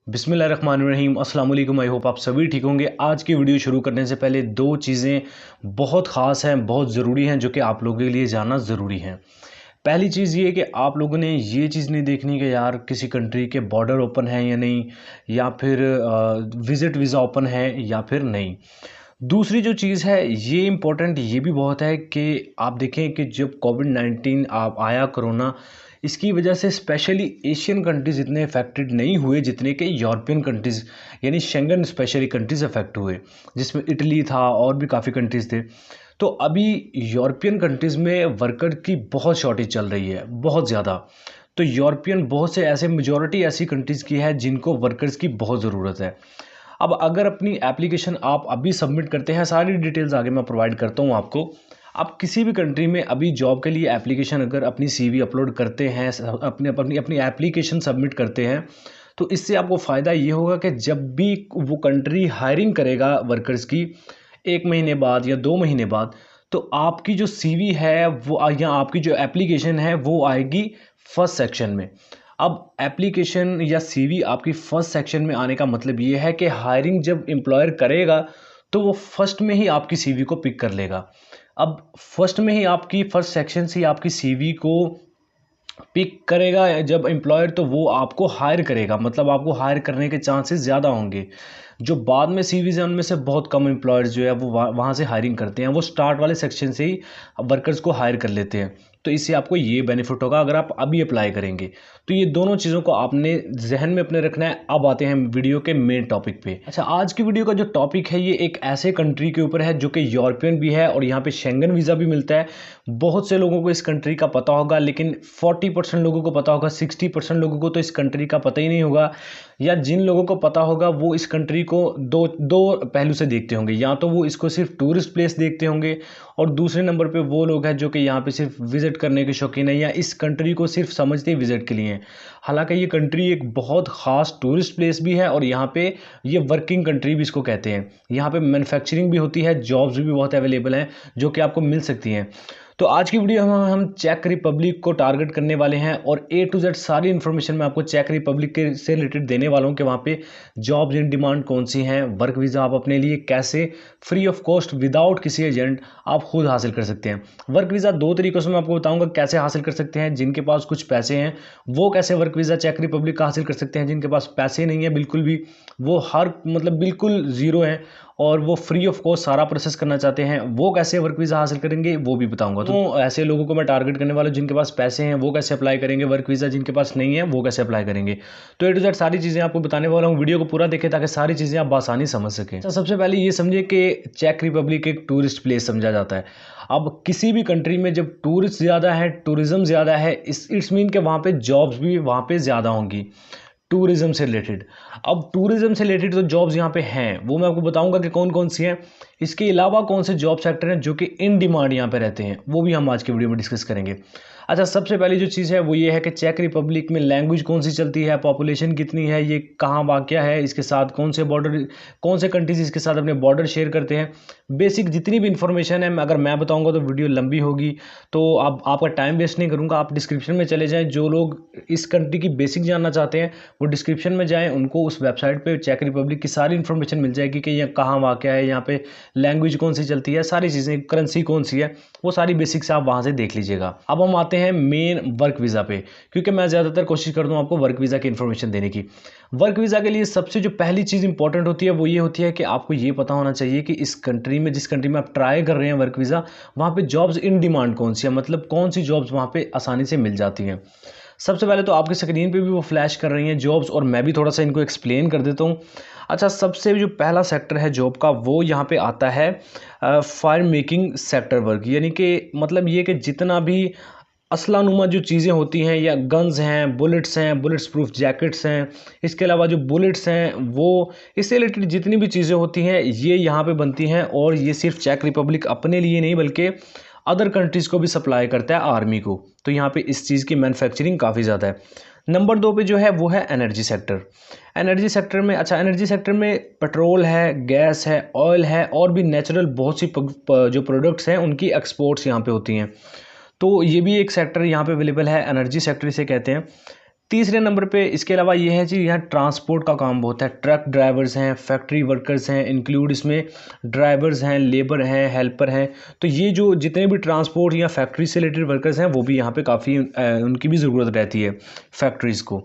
बिस्मिल्लाहिर्रहमानिर्रहीम अस्सलाम वालेकुम। आई होप आप सभी ठीक होंगे। आज की वीडियो शुरू करने से पहले दो चीज़ें बहुत ख़ास हैं, बहुत ज़रूरी हैं, जो कि आप लोगों के लिए जानना ज़रूरी है। पहली चीज़ ये कि आप लोगों ने ये चीज़ नहीं देखनी कि यार किसी कंट्री के बॉर्डर ओपन है या नहीं, या फिर विज़िट वीज़ा ओपन है या फिर नहीं। दूसरी जो चीज़ है ये इम्पोर्टेंट ये भी बहुत है कि आप देखें कि जब कोविड-19 आप आया कोरोना, इसकी वजह से स्पेशली एशियन कंट्रीज़ इतने अफेक्टेड नहीं हुए जितने कि यूरोपियन कंट्रीज़ यानी शेंगन स्पेशली कंट्रीज़ अफेक्ट हुए, जिसमें इटली था और भी काफ़ी कंट्रीज़ थे। तो अभी यूरोपियन कंट्रीज़ में वर्कर की बहुत शॉर्टेज चल रही है, बहुत ज़्यादा। तो यूरोपियन बहुत से ऐसे मेजॉरिटी ऐसी कंट्रीज़ की है जिनको वर्कर्स की बहुत ज़रूरत है। अब अगर अपनी एप्लीकेशन आप अभी सबमिट करते हैं, सारी डिटेल्स आगे मैं प्रोवाइड करता हूँ आपको। आप किसी भी कंट्री में अभी जॉब के लिए एप्लीकेशन अगर अपनी सीवी अपलोड करते हैं, अपने अपनी अपनी एप्लीकेशन सबमिट करते हैं, तो इससे आपको फ़ायदा ये होगा कि जब भी वो कंट्री हायरिंग करेगा वर्कर्स की 1 महीने बाद या 2 महीने बाद, तो आपकी जो सीवी है वो या आपकी जो एप्लीकेशन है वो आएगी फर्स्ट सेक्शन में। अब एप्लीकेशन या सीवी आपकी फर्स्ट सेक्शन में आने का मतलब ये है कि हायरिंग जब एम्प्लॉयर करेगा तो वो फर्स्ट में ही आपकी सीवी को पिक कर लेगा। अब फर्स्ट में ही आपकी फर्स्ट सेक्शन से ही आपकी सीवी को पिक करेगा जब एम्प्लॉयर, तो वो आपको हायर करेगा, मतलब आपको हायर करने के चांसेस ज़्यादा होंगे। जो बाद में सीवीज़ हैं उनमें से बहुत कम एम्प्लॉयर्स जो है वो वहाँ से हायरिंग करते हैं, वो स्टार्ट वाले सेक्शन से ही वर्कर्स को हायर कर लेते हैं। तो इससे आपको ये बेनिफिट होगा अगर आप अभी अप्लाई करेंगे। तो ये दोनों चीज़ों को आपने जहन में अपने रखना है। अब आते हैं वीडियो के मेन टॉपिक पे। अच्छा, आज की वीडियो का जो टॉपिक है ये एक ऐसे कंट्री के ऊपर है जो कि यूरोपियन भी है और यहाँ पे शेंगन वीज़ा भी मिलता है। बहुत से लोगों को इस कंट्री का पता होगा, लेकिन 40% लोगों को पता होगा, 60% लोगों को तो इस कंट्री का पता ही नहीं होगा। या जिन लोगों को पता होगा वो इस कंट्री को दो दो पहलू से देखते होंगे। या तो वो इसको सिर्फ टूरिस्ट प्लेस देखते होंगे, और दूसरे नंबर पे वो लोग हैं जो कि यहाँ पे सिर्फ विज़िट करने के शौकीन है या इस कंट्री को सिर्फ समझते ही विज़िट के लिए हैं। हालांकि ये कंट्री एक बहुत ख़ास टूरिस्ट प्लेस भी है और यहाँ पे ये वर्किंग कंट्री भी इसको कहते हैं। यहाँ पे मैन्युफैक्चरिंग भी होती है, जॉब्स भी बहुत अवेलेबल हैं जो कि आपको मिल सकती हैं। तो आज की वीडियो में हम चेक रिपब्लिक को टारगेट करने वाले हैं और A to Z सारी इन्फॉर्मेशन मैं आपको चेक रिपब्लिक के से रिलेटेड देने वाला हूं कि वहाँ पे जॉब्स इन डिमांड कौन सी हैं, वर्क वीज़ा आप अपने लिए कैसे फ्री ऑफ कॉस्ट विदाउट किसी एजेंट आप खुद हासिल कर सकते हैं। वर्क वीज़ा दो तरीक़ों से मैं आपको बताऊँगा कैसे हासिल कर सकते हैं। जिनके पास कुछ पैसे हैं वो कैसे वर्क वीज़ा चेक रिपब्लिक का हासिल कर सकते हैं, जिनके पास पैसे नहीं है बिल्कुल भी, वो हर मतलब बिल्कुल ज़ीरो हैं और वो फ्री ऑफ कॉस्ट सारा प्रोसेस करना चाहते हैं, वो कैसे वर्क वीज़ा हासिल करेंगे वो भी बताऊंगा। तो ऐसे लोगों को मैं टारगेट करने वाला हूं जिनके पास पैसे हैं वो कैसे अप्लाई करेंगे वर्क वीज़ा, जिनके पास नहीं है वो कैसे अप्लाई करेंगे। तो A to Z सारी चीज़ें आपको बताने वाला हूँ। वीडियो को पूरा देखें ताकि सारी चीज़ें आप बआसानी समझ सकें। तो सबसे पहले ये समझिए कि चेक रिपब्लिक एक टूरिस्ट प्लेस समझा जाता है। अब किसी भी कंट्री में जब टूरिस्ट ज़्यादा है, टूरिज़्म ज़्यादा है, इट्स मीन कि वहाँ पे जॉब्स भी वहाँ पे ज़्यादा होंगी टूरिज़्म से रिलेटेड। अब टूरिज़्म से रिलेटेड जो जॉब्स यहाँ पे हैं वो मैं आपको बताऊंगा कि कौन कौन सी हैं। इसके अलावा कौन से जॉब सेक्टर हैं जो कि इन डिमांड यहाँ पे रहते हैं वो भी हम आज की वीडियो में डिस्कस करेंगे। अच्छा, सबसे पहली जो चीज़ है वो ये है कि चेक रिपब्लिक में लैंग्वेज कौन सी चलती है, पॉपुलेशन कितनी है, ये कहाँ वाक़या है, इसके साथ कौन से बॉर्डर, कौन से कंट्रीज़ इसके साथ अपने बॉर्डर शेयर करते हैं। बेसिक जितनी भी इन्फॉर्मेशन है अगर मैं बताऊँगा तो वीडियो लंबी होगी, तो अब आपका टाइम वेस्ट नहीं करूँगा। आप डिस्क्रिप्शन में चले जाएँ, जो लोग इस कंट्री की बेसिक जानना चाहते हैं वो डिस्क्रिप्शन में जाएँ, उनको उस वेबसाइट पे चेक रिपब्लिक की सारी इन्फॉर्मेशन मिल जाएगी कि यहाँ कहाँ वाक़या है, यहाँ पे लैंग्वेज कौन सी चलती है, सारी चीज़ें, करेंसी कौन सी है, वो सारी बेसिक्स आप वहाँ से देख लीजिएगा। अब हम आते हैं मेन वर्क वीज़ा पे, क्योंकि मैं ज़्यादातर कोशिश करता हूँ आपको वर्क वीज़ा की इन्फॉर्मेशन देने की। वर्क वीज़ा के लिए सबसे जो पहली चीज़ इंपॉर्टेंट होती है वो ये होती है कि आपको ये पता होना चाहिए कि इस कंट्री में, जिस कंट्री में आप ट्राई कर रहे हैं वर्क वीज़ा, वहाँ पे जॉब्स इन डिमांड कौन सी है, मतलब कौन सी जॉब्स वहाँ पे आसानी से मिल जाती हैं। सबसे पहले तो आपकी स्क्रीन पे भी वो फ्लैश कर रही हैं जॉब्स, और मैं भी थोड़ा सा इनको एक्सप्लेन कर देता हूँ। अच्छा, सबसे जो पहला सेक्टर है जॉब का वो यहाँ पे आता है फायर मेकिंग सेक्टर वर्क, यानी कि मतलब ये कि जितना भी असलानुमा जो चीज़ें होती हैं, या गन्स हैं, बुलेट्स प्रूफ जैकेट्स हैं, इसके अलावा जो बुलेट्स हैं, वो इससे रिलेटेड जितनी भी चीज़ें होती हैं ये यहाँ पे बनती हैं। और ये सिर्फ चेक रिपब्लिक अपने लिए नहीं बल्कि अदर कंट्रीज़ को भी सप्लाई करता है, आर्मी को। तो यहाँ पे इस चीज़ की मैन्युफैक्चरिंग काफ़ी ज़्यादा है। नंबर 2 पे जो है वो है एनर्जी सेक्टर। एनर्जी सेक्टर में, अच्छा, एनर्जी सेक्टर में पेट्रोल है, गैस है, ऑयल है, और भी नेचुरल बहुत सी जो प्रोडक्ट्स हैं उनकी एक्सपोर्ट्स यहाँ पे होती हैं। तो ये भी एक सेक्टर यहाँ पे अवेलेबल है, एनर्जी सेक्टर इसे कहते हैं। तीसरे नंबर पे इसके अलावा ये है जी, यहाँ ट्रांसपोर्ट का काम बहुत है। ट्रक ड्राइवर्स हैं, फैक्ट्री वर्कर्स हैं, इंक्लूड इसमें ड्राइवर्स हैं, लेबर हैं, हेल्पर हैं। तो ये जो जितने भी ट्रांसपोर्ट या फैक्ट्री से रिलेटेड वर्कर्स हैं वो भी यहाँ पे काफ़ी उनकी भी ज़रूरत रहती है फैक्ट्रीज़ को।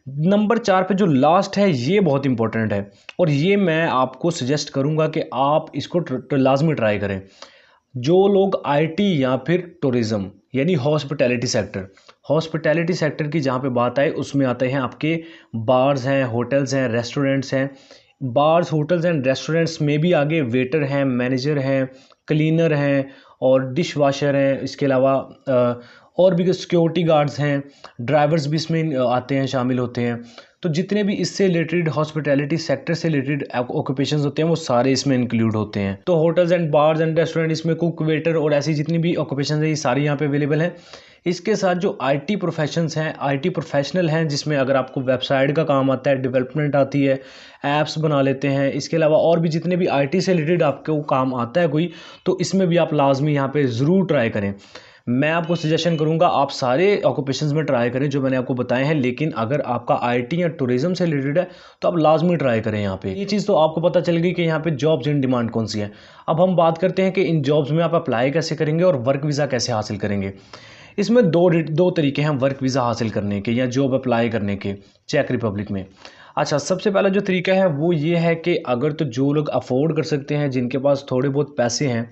नंबर 4 पे जो लास्ट है ये बहुत इंपॉर्टेंट है, और ये मैं आपको सजेस्ट करूँगा कि आप इसको लाजमी ट्राई करें। जो लोग आईटी या फिर टूरिज़्म यानी हॉस्पिटैलिटी सेक्टर की जहाँ पे बात आए उसमें आते हैं आपके बार्स हैं, होटल्स हैं, रेस्टोरेंट्स हैं। बार्स, होटल्स एंड रेस्टोरेंट्स में भी आगे वेटर हैं, मैनेजर हैं, क्लीनर हैं और डिश वाशर हैं। इसके अलावा और भी सिक्योरिटी गार्ड्स हैं, ड्राइवर्स भी इसमें आते हैं, शामिल होते हैं। तो जितने भी इससे रिलेटेड हॉस्पिटैलिटी सेक्टर से रिलेटेड ऑक्यूपेशंस होते हैं वो सारे इसमें इंक्लूड होते हैं। तो hotels and bars and restaurant, इसमें कुक, वेटर और ऐसी जितनी भी ऑक्यूपेशन है ये सारी यहाँ पे अवेलेबल हैं। इसके साथ जो आईटी प्रोफेशंस हैं, आईटी प्रोफेशनल हैं, जिसमें अगर आपको वेबसाइट का काम आता है, डेवलपमेंट आती है, ऐप्स बना लेते हैं, इसके अलावा और भी जितने भी आईटी से रिलेटेड आपको काम आता है कोई, तो इसमें भी आप लाजमी यहाँ पे ज़रूर ट्राई करें। मैं आपको सजेशन करूंगा आप सारे ऑक्यूपेशंस में ट्राई करें जो मैंने आपको बताए हैं, लेकिन अगर आपका आईटी या टूरिज्म से रिलेटेड है तो आप लाजमी ट्राई करें। यहाँ पे ये चीज़ तो आपको पता चल गई कि यहाँ पे जॉब्स इन डिमांड कौन सी है। अब हम बात करते हैं कि इन जॉब्स में आप अप्लाई कैसे करेंगे और वर्क वीज़ा कैसे हासिल करेंगे। इसमें दो तरीके हैं वर्क वीज़ा हासिल करने के या जॉब अप्लाई करने के चेक रिपब्लिक में। अच्छा, सबसे पहला जो तरीका है वो ये है कि अगर तो जो लोग अफोर्ड कर सकते हैं, जिनके पास थोड़े बहुत पैसे हैं,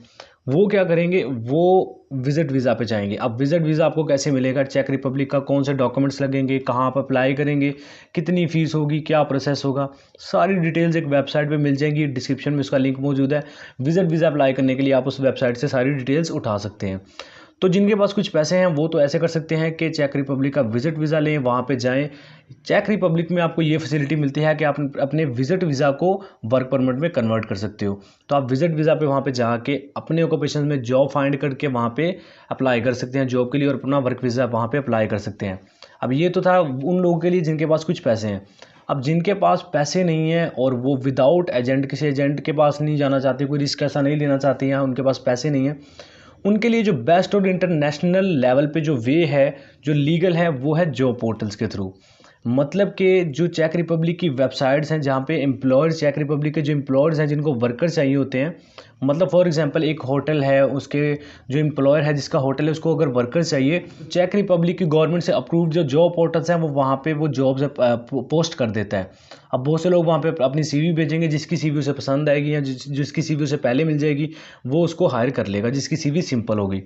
वो क्या करेंगे, वो विज़िट वीज़ा पे जाएंगे। अब विज़िट वीज़ा आपको कैसे मिलेगा, चेक रिपब्लिक का कौन से डॉक्यूमेंट्स लगेंगे, कहाँ आप अप्लाई करेंगे, कितनी फ़ीस होगी, क्या प्रोसेस होगा, सारी डिटेल्स एक वेबसाइट पे मिल जाएंगी। डिस्क्रिप्शन में उसका लिंक मौजूद है। विज़िट वीज़ा अप्लाई करने के लिए आप उस वेबसाइट से सारी डिटेल्स उठा सकते हैं। तो जिनके पास कुछ पैसे हैं वो तो ऐसे कर सकते हैं कि चेक रिपब्लिक का विज़िट वीज़ा लें, वहाँ पे जाएं। चेक रिपब्लिक में आपको ये फैसिलिटी मिलती है कि आप अपने विज़िट वीज़ा को वर्क परमिट में कन्वर्ट कर सकते हो। तो आप विज़िट वीज़ा पे वहाँ पे जाके अपने ऑक्यूपेशन में जॉब फाइंड करके वहाँ पे अप्लाई कर सकते हैं जॉब के लिए, और अपना वर्क वीज़ा वहाँ पे अप्लाई कर सकते हैं। अब ये तो था उन लोगों के लिए जिनके पास कुछ पैसे हैं। अब जिनके पास पैसे नहीं हैं और वो विदाउट एजेंट, किसी एजेंट के पास नहीं जाना चाहते, कोई रिस्क ऐसा नहीं लेना चाहते हैं, उनके पास पैसे नहीं हैं, उनके लिए जो बेस्ट और इंटरनेशनल लेवल पे जो वे है, जो लीगल है, वो है जॉब पोर्टल्स के थ्रू। मतलब कि जो चेक रिपब्लिक की वेबसाइट्स हैं जहाँ पे एम्प्लॉयर्स, चेक रिपब्लिक के जो एम्प्लॉयर्स हैं जिनको वर्कर चाहिए होते हैं, मतलब फॉर एग्जांपल एक होटल है, उसके जो एम्प्लॉयर है जिसका होटल है उसको अगर वर्कर चाहिए, चेक रिपब्लिक की गवर्नमेंट से अप्रूव्ड जो जॉब पोर्टल्स हैं वो वहाँ पे वो जॉब्स पोस्ट कर देता है। अब बहुत से लोग वहाँ पे अपनी सीवी भेजेंगे, जिसकी सीवी उसे पसंद आएगी या जिसकी सीवी उसे पहले मिल जाएगी वो उसको हायर कर लेगा, जिसकी सीवी सिंपल होगी।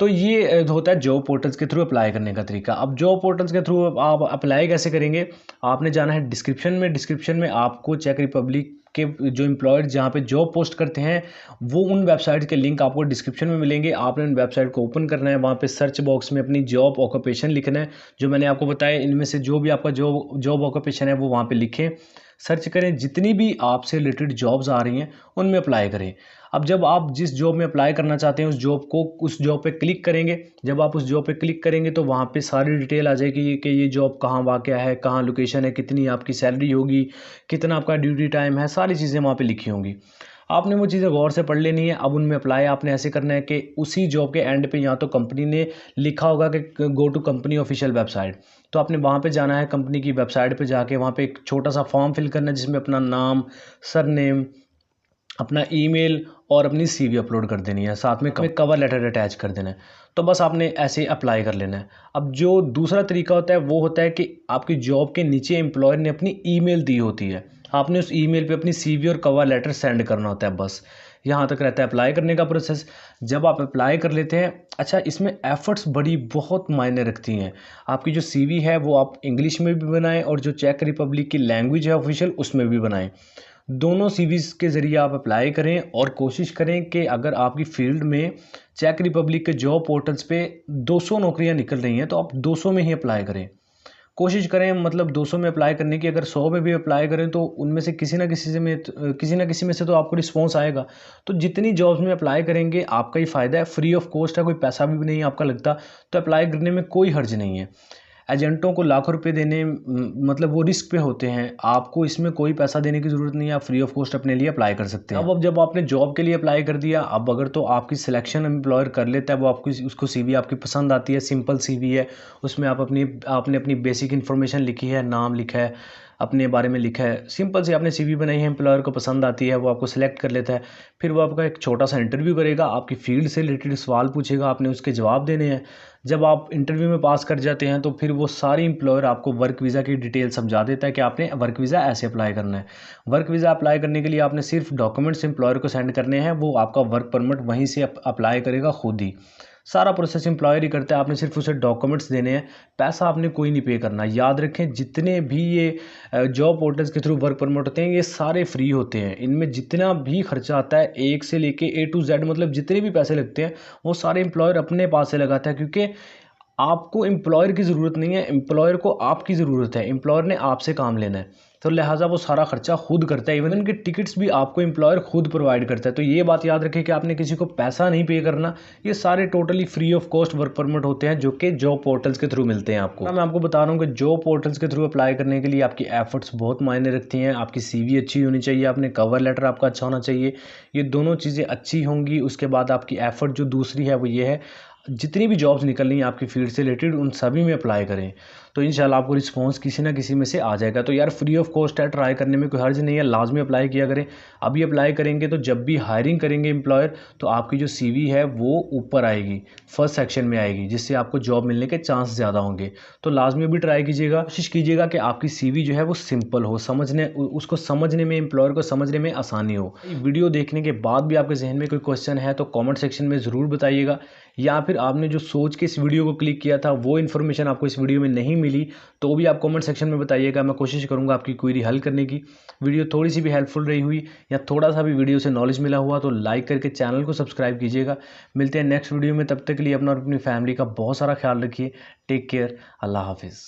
तो ये होता है जॉब पोर्टल्स के थ्रू अप्लाई करने का तरीका। अब जॉब पोर्टल्स के थ्रू आप अप्लाई कैसे करेंगे, आपने जाना है डिस्क्रिप्शन में आपको चेक रिपब्लिक के जो एम्प्लॉयर जहाँ पे जॉब पोस्ट करते हैं वो उन वेबसाइट के लिंक आपको डिस्क्रिप्शन में मिलेंगे। आपने उन वेबसाइट को ओपन करना है, वहाँ पे सर्च बॉक्स में अपनी जॉब ऑक्यूपेशन लिखना है जो मैंने आपको बताया। इनमें से जो भी आपका जॉब ऑक्यूपेशन है वो वहाँ पे लिखें, सर्च करें, जितनी भी आपसे रिलेटेड जॉब्स आ रही हैं उनमें अप्लाई करें। अब जब आप जिस जॉब में अप्लाई करना चाहते हैं उस जॉब पे क्लिक करेंगे। जब आप उस जॉब पे क्लिक करेंगे तो वहाँ पे सारी डिटेल आ जाएगी कि ये जॉब कहाँ वाक़या है, कहाँ लोकेशन है, कितनी आपकी सैलरी होगी, कितना आपका ड्यूटी टाइम है, सारी चीज़ें वहाँ पे लिखी होंगी। आपने वो चीज़ें गौर से पढ़ लेनी है। अब उनमें अप्लाई आपने ऐसे करना है कि उसी जॉब के एंड पे या तो कंपनी ने लिखा होगा कि go to company official website, तो आपने वहाँ पे जाना है, कंपनी की वेबसाइट पे जाके वहाँ पे एक छोटा सा फॉर्म फिल करना है जिसमें अपना नाम, सरनेम, अपना ईमेल और अपनी सीवी अपलोड कर देनी है, साथ में कवर लेटर अटैच कर देना है। तो बस आपने ऐसे अप्लाई कर लेना है। अब जो दूसरा तरीका होता है वो होता है कि आपकी जॉब के नीचे एम्प्लॉयर ने अपनी ईमेल दी होती है, आपने उस ईमेल पे अपनी सीवी और कवर लेटर सेंड करना होता है। बस यहाँ तक रहता है अप्लाई करने का प्रोसेस। जब आप अप्लाई कर लेते हैं, अच्छा इसमें एफ़र्ट्स बड़ी बहुत मायने रखती हैं। आपकी जो सीवी है वो आप इंग्लिश में भी बनाएं और जो चेक रिपब्लिक की लैंग्वेज है ऑफिशियल उसमें भी बनाएं। दोनों सीवीज़ के ज़रिए आप अप्लाई करें और कोशिश करें कि अगर आपकी फ़ील्ड में चेक रिपब्लिक के जॉब पोर्टल्स पे 200 नौकरियां निकल रही हैं तो आप 200 में ही अप्लाई करें। कोशिश करें मतलब 200 में अप्लाई करने की। अगर 100 में भी अप्लाई करें तो उनमें से किसी ना किसी में से तो आपको रिस्पॉन्स आएगा। तो जितनी जॉब्स में अप्लाई करेंगे आपका ही फ़ायदा है, फ्री ऑफ कॉस्ट है, कोई पैसा भी नहीं आपका लगता, तो अप्लाई करने में कोई हर्ज नहीं है। एजेंटों को लाखों रुपए देने मतलब वो रिस्क पे होते हैं। आपको इसमें कोई पैसा देने की ज़रूरत नहीं है, आप फ्री ऑफ कॉस्ट अपने लिए अप्लाई कर सकते हैं। अब जब आपने जॉब के लिए अप्लाई कर दिया, अब अगर तो आपकी सिलेक्शन एम्प्लॉयर कर लेता है, वो आपकी उसको सीवी आपकी पसंद आती है, सिंपल सीवी है, उसमें आपने अपनी बेसिक इन्फॉर्मेशन लिखी है, नाम लिखा है, अपने बारे में लिखा है, सिंपल सी आपने सीवी बनाई है, एम्प्लॉयर को पसंद आती है, वो आपको सिलेक्ट कर लेता है। फिर वो आपका एक छोटा सा इंटरव्यू करेगा, आपकी फील्ड से रिलेटेड सवाल पूछेगा, आपने उसके जवाब देने हैं। जब आप इंटरव्यू में पास कर जाते हैं तो फिर वो सारी एम्प्लॉयर आपको वर्क वीज़ा की डिटेल समझा देता है कि आपने वर्क वीज़ा ऐसे अप्लाई करना है। वर्क वीज़ा अप्लाई करने के लिए आपने सिर्फ डॉक्यूमेंट्स एम्प्लॉयर को सेंड करने हैं, वो आपका वर्क परमिट वहीं से अप्लाई करेगा खुद ही। सारा प्रोसेस एम्प्लॉयर ही करता है, आपने सिर्फ उसे डॉक्यूमेंट्स देने हैं, पैसा आपने कोई नहीं पे करना। याद रखें, जितने भी ये जॉब पोर्टल्स के थ्रू वर्क परमिट होते हैं ये सारे फ्री होते हैं। इनमें जितना भी खर्चा आता है एक से लेके ए टू जेड, मतलब जितने भी पैसे लगते हैं वो सारे एम्प्लॉयर अपने पास से लगाता है, क्योंकि आपको एम्प्लॉयर की ज़रूरत नहीं है, एम्प्लॉयर को आपकी ज़रूरत है। एम्प्लॉयर ने आपसे काम लेना है, तो लिहाजा वो सारा खर्चा खुद करता है। इवन इनके टिकट्स भी आपको एम्प्लॉयर खुद प्रोवाइड करता है। तो ये बात याद रखें कि आपने किसी को पैसा नहीं पे करना, ये सारे totally free of cost work permit होते हैं जो कि जॉब पोर्टल्स के थ्रू मिलते हैं आपको। मैं आपको बता रहा हूँ कि जॉब पोर्टल्स के थ्रू अप्लाई करने के लिए आपकी एफर्ट्स बहुत मायने रखती हैं। आपकी सीवी अच्छी होनी चाहिए, आपने कवर लेटर आपका अच्छा होना चाहिए, ये दोनों चीज़ें अच्छी होंगी। उसके बाद आपकी एफर्ट जो दूसरी है वो ये है, जितनी भी जॉब्स निकल रही हैं आपकी फील्ड से रिलेटेड उन सभी में अप्लाई करें, तो इंशाल्लाह आपको रिस्पांस किसी ना किसी में से आ जाएगा। तो यार फ्री ऑफ कॉस्ट है, ट्राई करने में कोई हर्ज नहीं है, लाजमी अप्लाई किया करें। अभी अप्लाई करेंगे तो जब भी हायरिंग करेंगे एम्प्लॉयर, तो आपकी जो सीवी है वो ऊपर आएगी, फर्स्ट सेक्शन में आएगी, जिससे आपको जॉब मिलने के चांस ज़्यादा होंगे। तो लाजमी भी ट्राई कीजिएगा, कोशिश कीजिएगा कि आपकी सीवी जो है वो सिंपल हो, उसको समझने में, एम्प्लॉयर को समझने में आसानी हो। वीडियो देखने के बाद भी आपके जहन में कोई क्वेश्चन है तो कॉमेंट सेक्शन में ज़रूर बताइएगा, या फिर आपने जो सोच के इस वीडियो को क्लिक किया था वो इन्फॉर्मेशन आपको इस वीडियो में नहीं मिली तो भी आप कमेंट सेक्शन में बताइएगा। मैं कोशिश करूंगा आपकी क्वेरी हल करने की। वीडियो थोड़ी सी भी हेल्पफुल रही हुई या थोड़ा सा भी वीडियो से नॉलेज मिला हुआ तो लाइक करके चैनल को सब्सक्राइब कीजिएगा। मिलते हैं नेक्स्ट वीडियो में, तब तक के लिए अपना और अपनी फैमिली का बहुत सारा ख्याल रखिए। टेक केयर, अल्लाह हाफिज़।